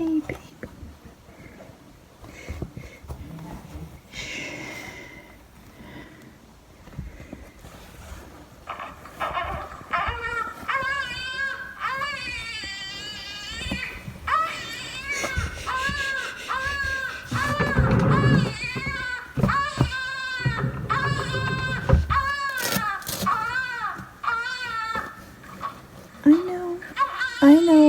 Hey, baby. I know.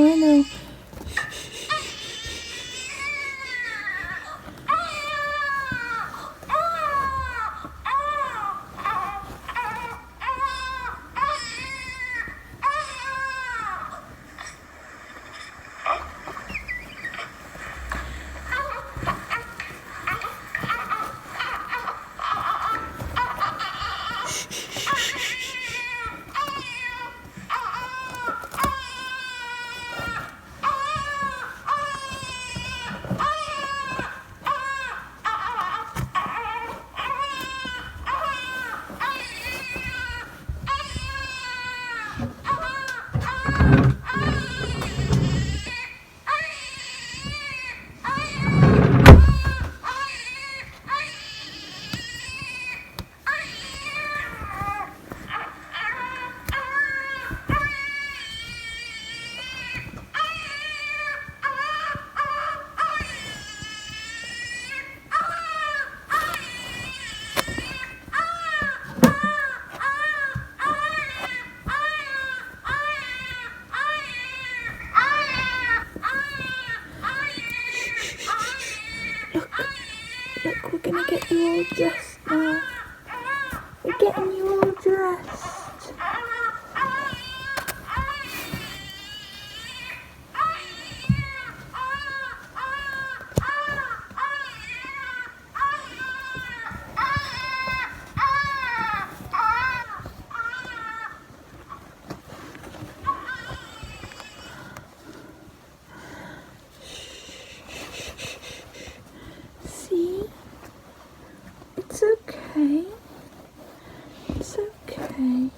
Look, we're gonna get you all dressed now. We're getting you all dressed. See? It's okay. It's okay.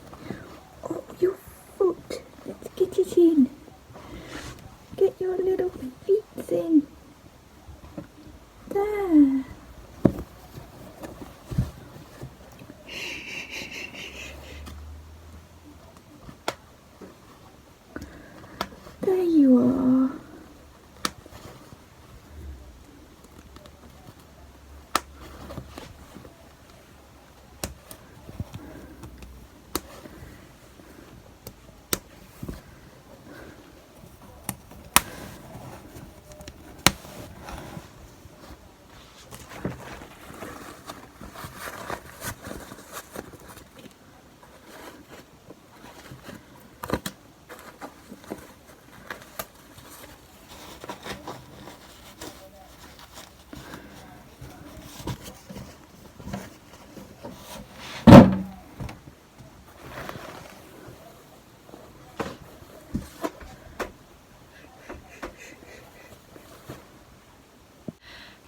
Oh, your foot. Let's get it in. Get your little feet in. There. There you are.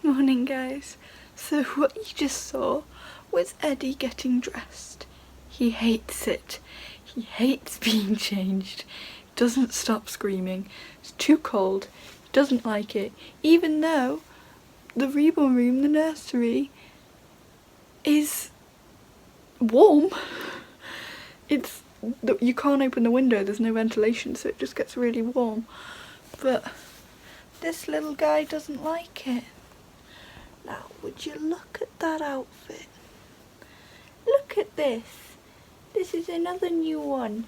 Morning, guys. So what you just saw was Eddie getting dressed. He hates it. He hates being changed. He doesn't stop screaming. It's too cold. He doesn't like it. Even though the reborn room, the nursery, is warm. You can't open the window, there's no ventilation, so it just gets really warm. But this little guy doesn't like it. Now, would you look at that outfit? Look at this. This is another new one.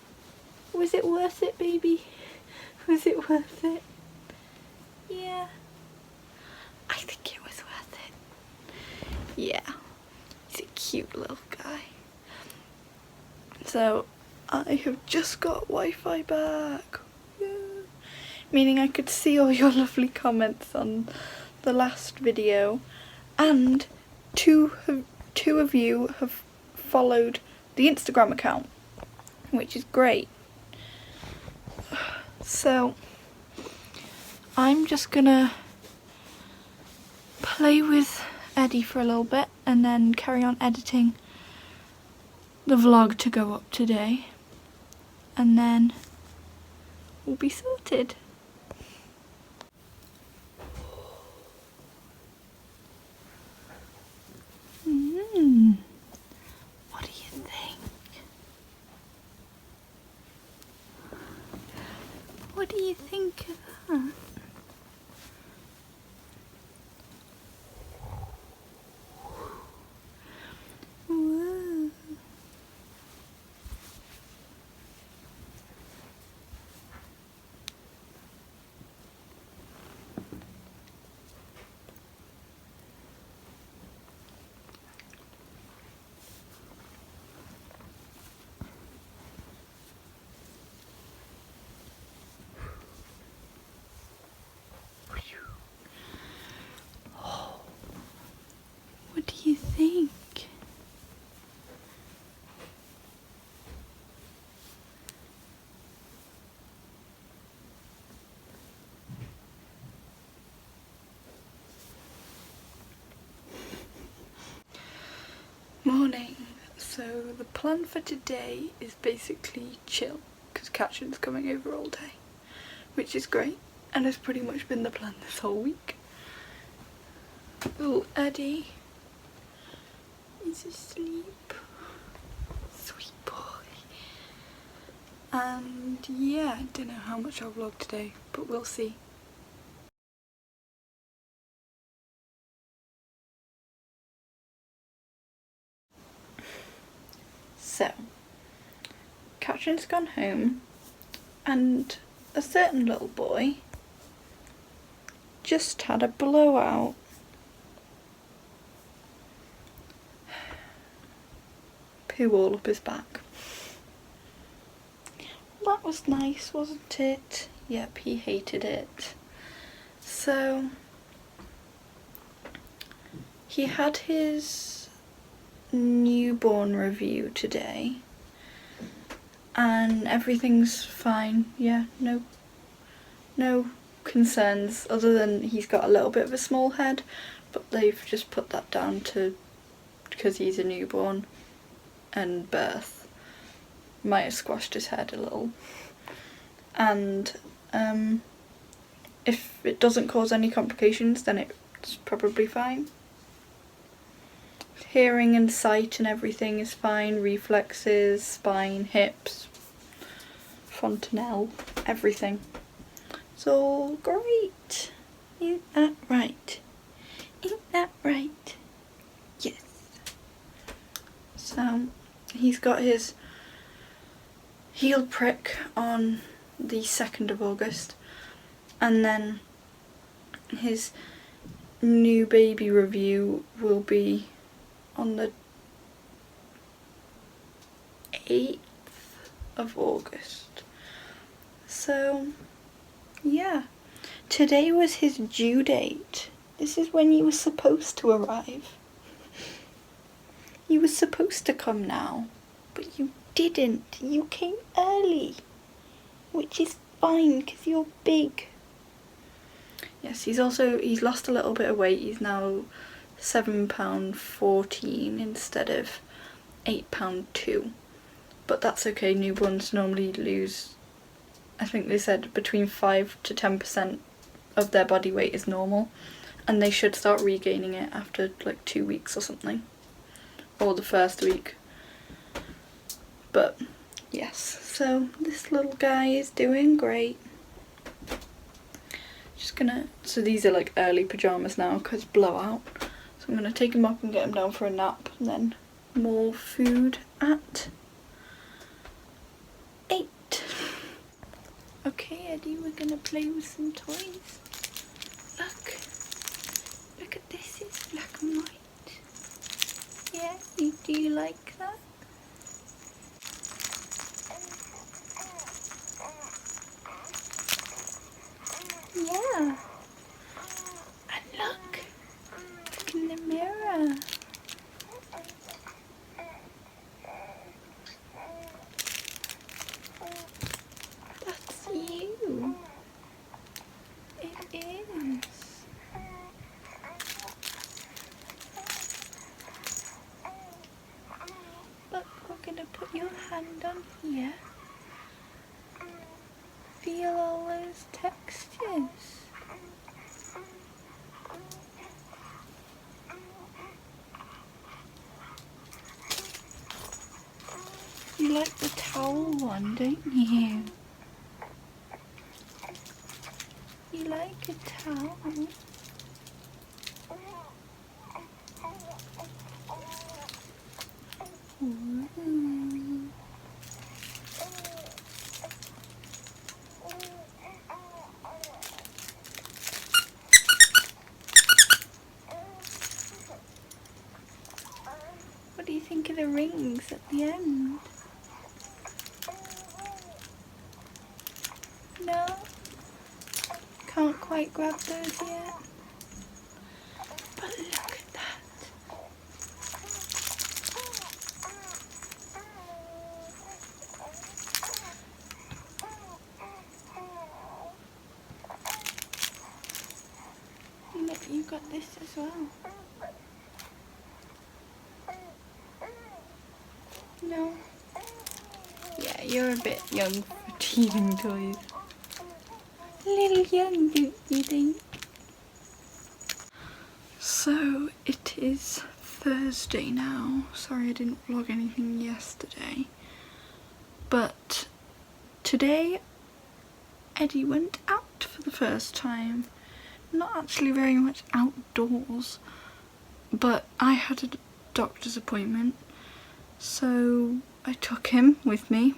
Was it worth it, baby? Was it worth it? Yeah. I think it was worth it. Yeah. He's a cute little guy. So, I have just got Wi-Fi back. Yeah. Meaning I could see all your lovely comments on the last video. And two of you have followed the Instagram account, which is great. So I'm just gonna play with Eddie for a little bit and then carry on editing the vlog to go up today, and then we'll be sorted. do you think of that? Whoa. What do you think? Morning. So the plan for today is basically chill because Katrin's coming over all day, which is great, and has pretty much been the plan this whole week. Oh, Eddie is asleep. Sweet boy. And yeah, I don't know how much I'll vlog today, but we'll see. So, Katrin's gone home, and a certain little boy just had a blowout. Poo all up his back. That was nice, wasn't it? Yep, he hated it. So, he had his newborn review today, and everything's fine. Yeah, no concerns other than he's got a little bit of a small head, but they've just put that down to because he's a newborn and birth might have squashed his head a little. And if it doesn't cause any complications, then it's probably fine. Hearing and sight and everything is fine. Reflexes, spine, hips, fontanelle, everything. It's all great. Ain't that right? Ain't that right? Yes. So he's got his heel prick on the 2nd of August, and then his new baby review will be on the 8th of August. So yeah, today was his due date. This is when you were supposed to arrive. You were supposed to come now, but you didn't. You came early, which is fine because you're big. Yes, he's lost a little bit of weight. He's now £7.14 instead of £8.2, but that's okay. Newborns normally lose, I think they said between 5 to 10% of their body weight is normal, and they should start regaining it after like 2 weeks or something, or the first week. But yes, so this little guy is doing great. So these are like early pyjamas now because blowout. So I'm gonna take him up and get him down for a nap, and then more food at 8. Okay, Eddie, we're gonna play with some toys. Look at this, it's black and white. Yeah, do you like that? Yeah. And look in the mirror. That's you. It is. Look, we're gonna put your hand on here. Feel all those textures. You like the towel one, don't you? Good towel. What do you think of the rings at the end? No? Can't quite grab those yet. But look at that. Look, you got this as well. No? Yeah, you're a bit young for teething toys. A little young, don't you think? So, it is Thursday now. Sorry I didn't vlog anything yesterday. But today, Eddie went out for the first time. Not actually very much outdoors, but I had a doctor's appointment, so I took him with me.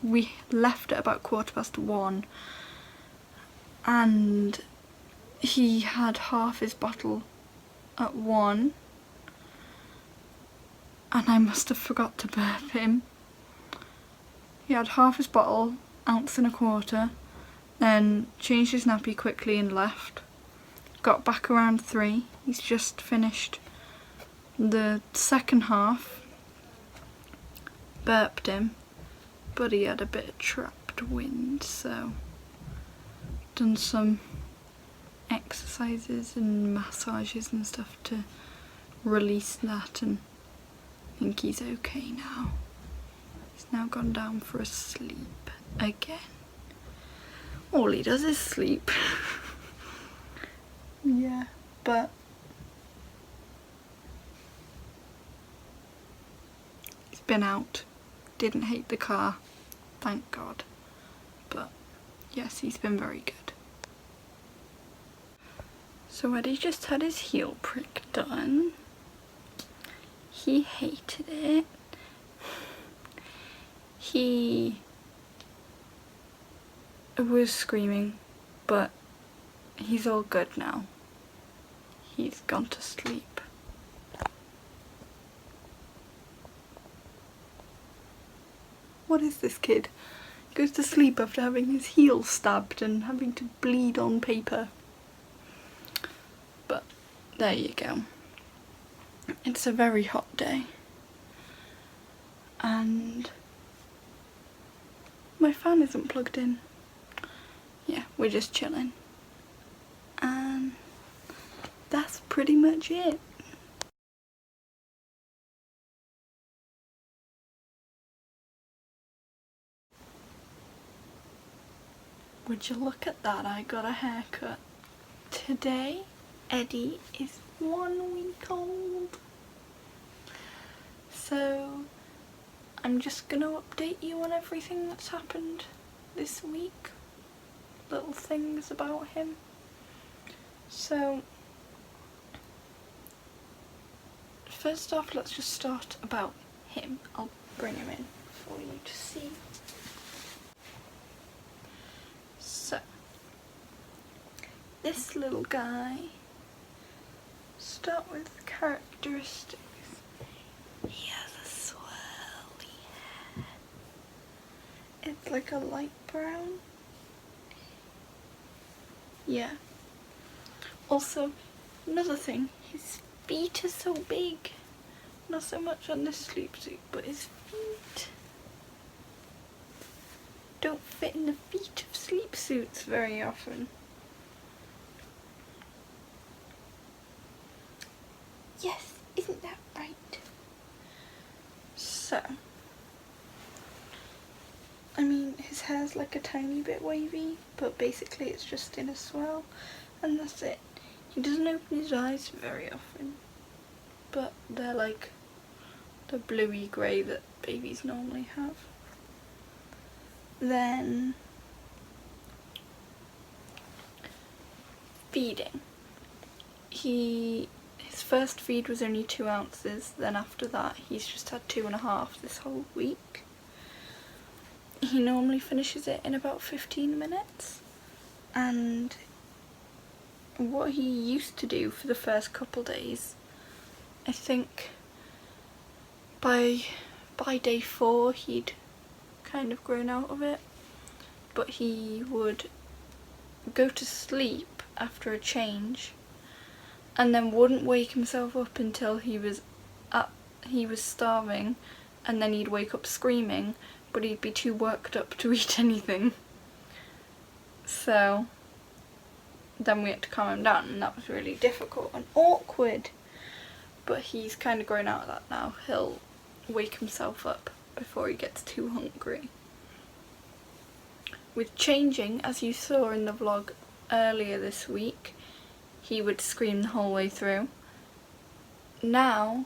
We left at about 1:15, and he had half his bottle at 1, and I must have forgot to burp him. He had half his bottle, 1.25 ounces, then changed his nappy quickly and left. Got back around 3. He's just finished the second half. Burped him, but he had a bit of trapped wind, so done some exercises and massages and stuff to release that, and I think he's okay now. He's now gone down for a sleep again. All he does is sleep. Yeah, but he's been out. Didn't hate the car, thank God. But yes, he's been very good. So Eddie just had his heel prick done. He hated it. He was screaming, but he's all good now. He's gone to sleep. What is this kid? Goes to sleep after having his heel stabbed and having to bleed on paper. But there you go. It's a very hot day. And my fan isn't plugged in. Yeah, we're just chilling. And that's pretty much it. Would you look at that, I got a haircut. Today, Eddie is 1 week old. So, I'm just gonna update you on everything that's happened this week. Little things about him. So, first off, let's just start about him. I'll bring him in for you to see. So, this little guy, start with characteristics. He has a swirly hair. It's like a light brown. Yeah. Also, another thing, his feet are so big. Not so much on this sleep suit, but his feet don't fit in the feet of sleep suits very often. Yes, isn't that right? So, I mean, his hair's like a tiny bit wavy, but basically it's just in a swirl, and that's it. He doesn't open his eyes very often, but they're like the bluey grey that babies normally have. Then Feeding. His first feed was only 2 ounces, then after that he's just had 2.5 this whole week. He normally finishes it in about 15 minutes, and what he used to do for the first couple days, I think by day 4 he'd kind of grown out of it, but he would go to sleep after a change and then wouldn't wake himself up until he was starving, and then he'd wake up screaming, but he'd be too worked up to eat anything. So then we had to calm him down, and that was really difficult and awkward. But he's kind of grown out of that now. He'll wake himself up before he gets too hungry. With changing, as you saw in the vlog earlier this week, he would scream the whole way through. Now,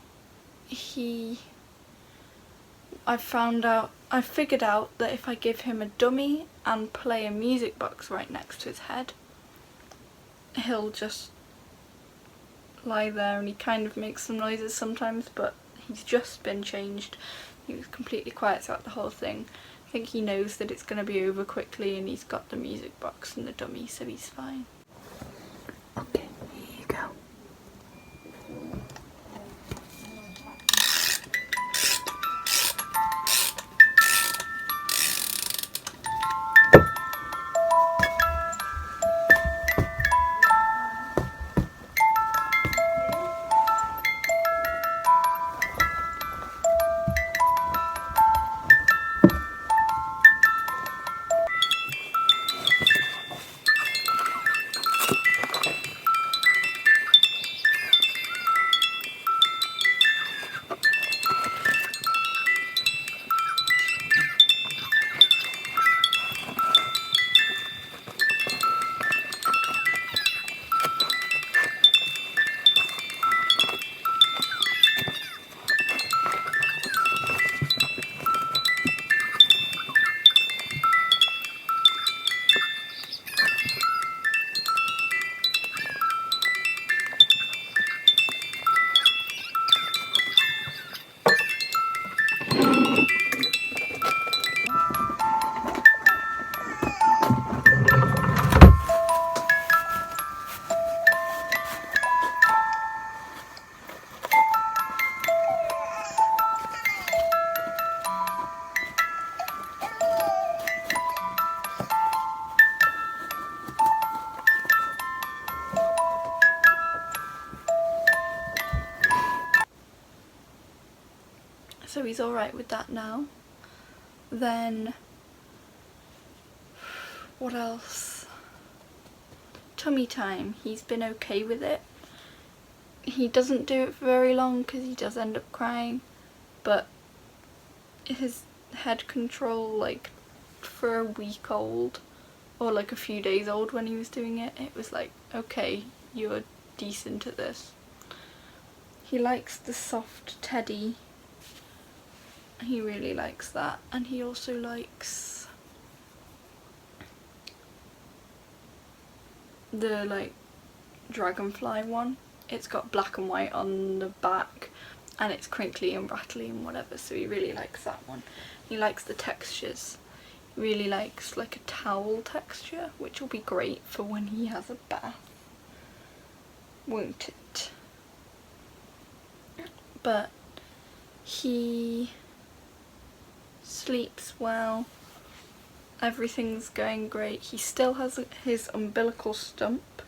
I figured out that if I give him a dummy and play a music box right next to his head, he'll just lie there, and he kind of makes some noises sometimes, but he's just been changed. He was completely quiet throughout the whole thing. I think he knows that it's going to be over quickly, and he's got the music box and the dummy, so he's fine. Okay, here you go. So he's alright with that now. Then, what else? Tummy time. He's been okay with it. He doesn't do it for very long because he does end up crying, but his head control, like for a week old or like a few days old when he was doing it, it was like, okay, you're decent at this. He likes the soft teddy. He really likes that, and he also likes the like dragonfly one. It's got black and white on the back and it's crinkly and rattly and whatever, so he really likes that one. He likes the textures. He really likes like a towel texture, which will be great for when he has a bath, won't it? But he sleeps well, everything's going great. He still has his umbilical stump,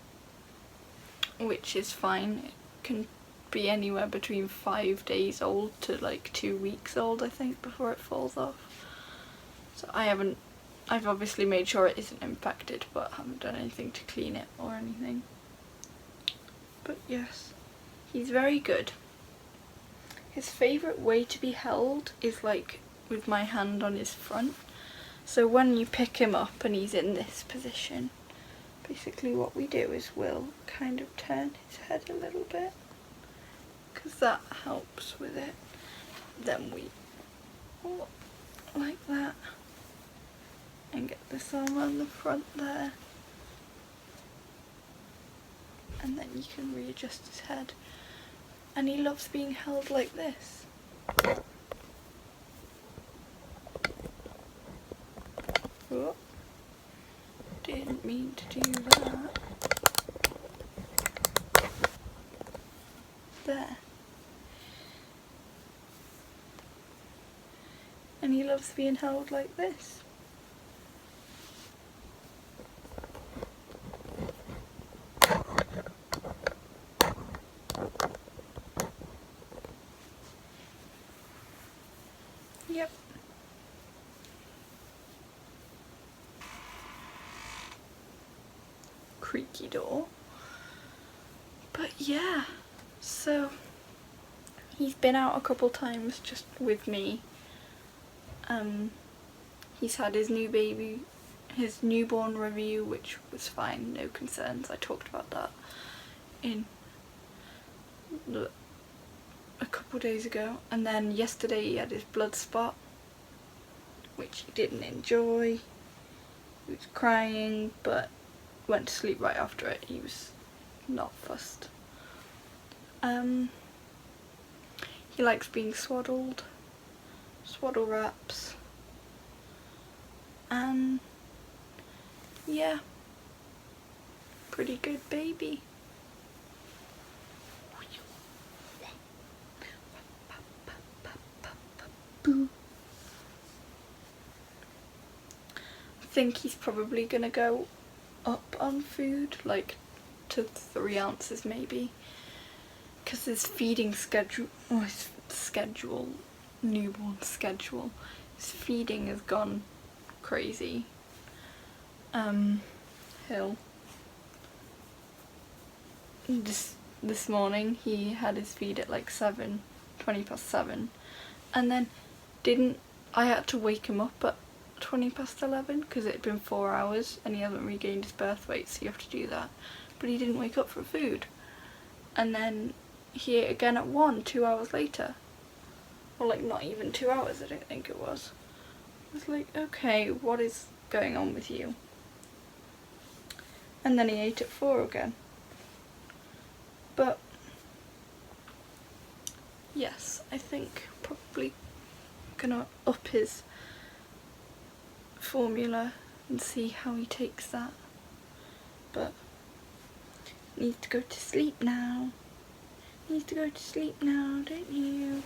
which is fine. It can be anywhere between 5 days old to like 2 weeks old, I think, before it falls off. So I've obviously made sure it isn't infected, but haven't done anything to clean it or anything. But yes, he's very good. His favourite way to be held is like with my hand on his front. So when you pick him up and he's in this position, basically what we do is we'll kind of turn his head a little bit, because that helps with it. Then we like that and get this arm on the front there. and then you can readjust his head. And he loves being held like this. Oh, didn't mean to do that. There. And he loves being held like this. Yep. Creaky door. But yeah, so he's been out a couple times just with me. He's had his newborn review, which was fine, no concerns. I talked about that in a couple days ago. And then yesterday he had his blood spot, which he didn't enjoy. He was crying, but went to sleep right after it. He was not fussed. He likes being swaddled, swaddle wraps, and yeah, pretty good baby. I think he's probably gonna go up on food, like to 3 ounces maybe, because his feeding schedule, newborn schedule, his feeding has gone crazy. This morning he had his feed at like 20 past 7, and then I had to wake him up at 20 past 11 because it had been 4 hours and he hasn't regained his birth weight, so you have to do that. But he didn't wake up for food, and then he ate again at 1, 2 hours later. Or like not even 2 hours, I don't think it was. I was like, okay, what is going on with you? And then he ate at 4 again. But yes, I think probably gonna up his formula and see how he takes that. But needs to go to sleep now. Needs to go to sleep now, don't you?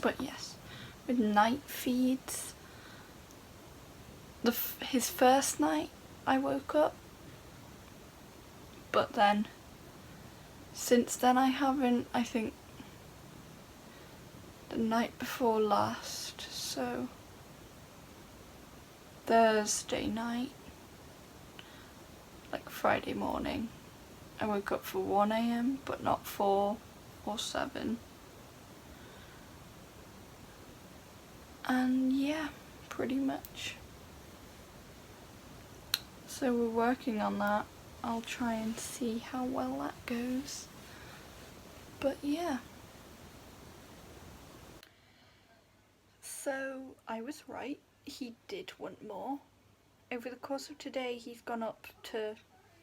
But yes, with night feeds, his first night I woke up, but then since then I haven't. I think the night before last, so Thursday night, like Friday morning, I woke up for 1 AM but not 4 or 7. And yeah, pretty much. So we're working on that. I'll try and see how well that goes. But yeah. So I was right. He did want more. Over the course of today he's gone up to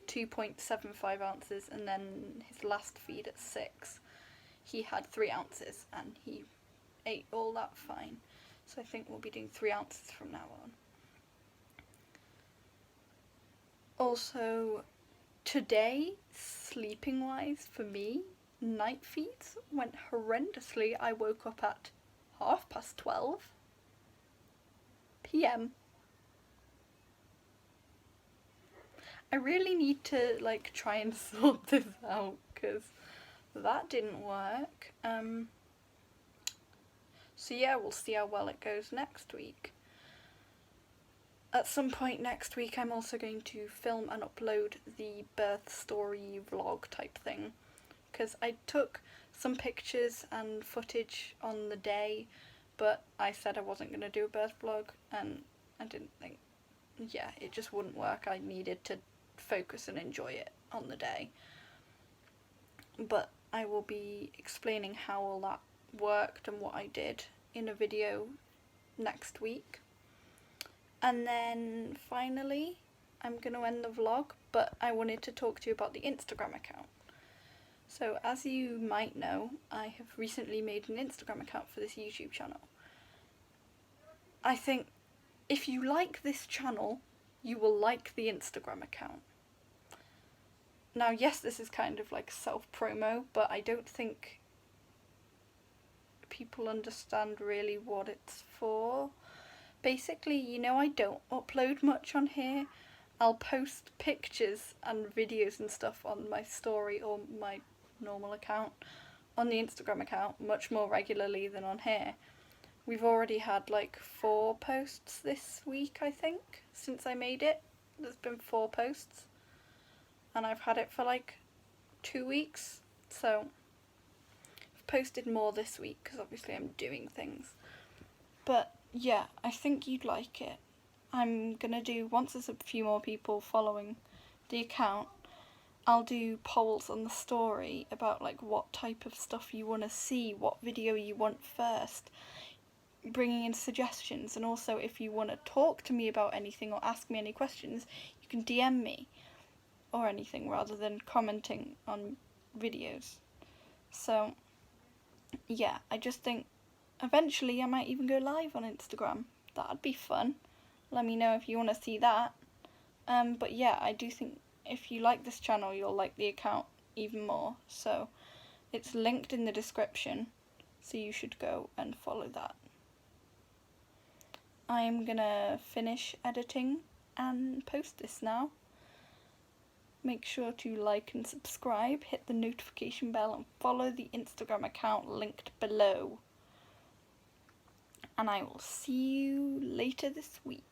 2.75 ounces, and then his last feed at 6 he had 3 ounces and he ate all that fine. So I think we'll be doing 3 ounces from now on. Also, today, sleeping wise for me, night feeds went horrendously. I woke up at 12:30 PM. I really need to like try and sort this out because that didn't work. So yeah, we'll see how well it goes next week. At some point next week I'm also going to film and upload the birth story vlog type thing, because I took some pictures and footage on the day, but I said I wasn't going to do a birth vlog, and I didn't think, yeah, it just wouldn't work. I needed to focus and enjoy it on the day. But I will be explaining how all that worked and what I did in a video next week. And then finally, I'm going to end the vlog, but I wanted to talk to you about the Instagram account. So as you might know, I have recently made an Instagram account for this YouTube channel. I think if you like this channel, you will like the Instagram account. Now, yes, this is kind of like self-promo, but I don't think people understand really what it's for. Basically, you know, I don't upload much on here. I'll post pictures and videos and stuff on my story or my normal account, on the Instagram account, much more regularly than on here. We've already had like 4 posts this week, I think, since I made it. There's been 4 posts. And I've had it for like 2 weeks, so I've posted more this week because obviously I'm doing things. But yeah, I think you'd like it. I'm gonna do, once there's a few more people following the account, I'll do polls on the story about like what type of stuff you want to see, what video you want first, bringing in suggestions, and also if you want to talk to me about anything or ask me any questions, you can DM me or anything rather than commenting on videos. So yeah, I just think eventually I might even go live on Instagram. That'd be fun. Let me know if you want to see that. But yeah, I do think if you like this channel, you'll like the account even more. So it's linked in the description, so you should go and follow that. I'm gonna finish editing and post this now. Make sure to like and subscribe, hit the notification bell, and follow the Instagram account linked below. And I will see you later this week.